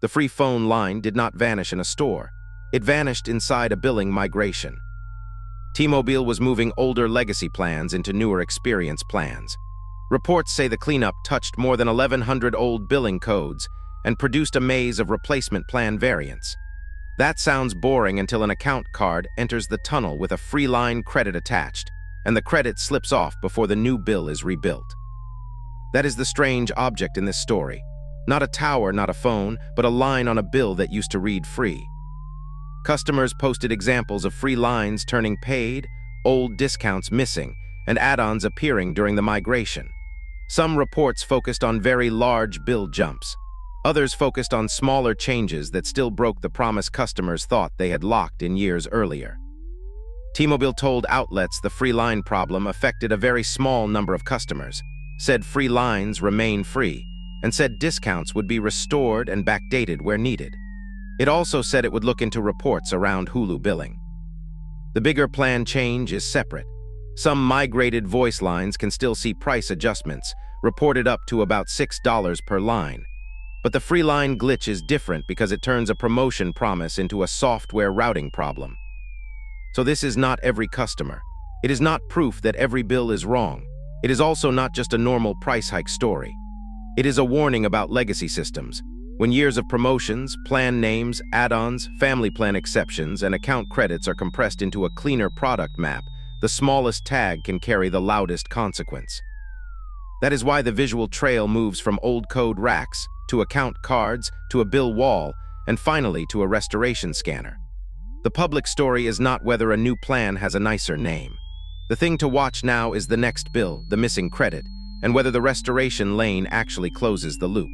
The free phone line did not vanish in a store. It vanished inside a billing migration. T-Mobile was moving older legacy plans into newer experience plans. Reports say the cleanup touched more than 1,100 old billing codes and produced a maze of replacement plan variants. That sounds boring until an account card enters the tunnel with a free line credit attached, and the credit slips off before the new bill is rebuilt. That is the strange object in this story. Not a tower, not a phone, but a line on a bill that used to read free. Customers posted examples of free lines turning paid, old discounts missing, and add-ons appearing during the migration. Some reports focused on very large bill jumps. Others focused on smaller changes that still broke the promise customers thought they had locked in years earlier. T-Mobile told outlets the free line problem affected a very small number of customers, said free lines remain free, and said discounts would be restored and backdated where needed. It also said it would look into reports around Hulu billing. The bigger plan change is separate. Some migrated voice lines can still see price adjustments, reported up to about $6 per line. But the free line glitch is different because it turns a promotion promise into a software routing problem. So this is not every customer. It is not proof that every bill is wrong. It is also not just a normal price hike story. It is a warning about legacy systems. When years of promotions, plan names, add-ons, family plan exceptions, and account credits are compressed into a cleaner product map, the smallest tag can carry the loudest consequence. That is why the visual trail moves from old code racks to account cards, to a bill wall, and finally to a restoration scanner. The public story is not whether a new plan has a nicer name. The thing to watch now is the next bill, the missing credit, and whether the restoration lane actually closes the loop.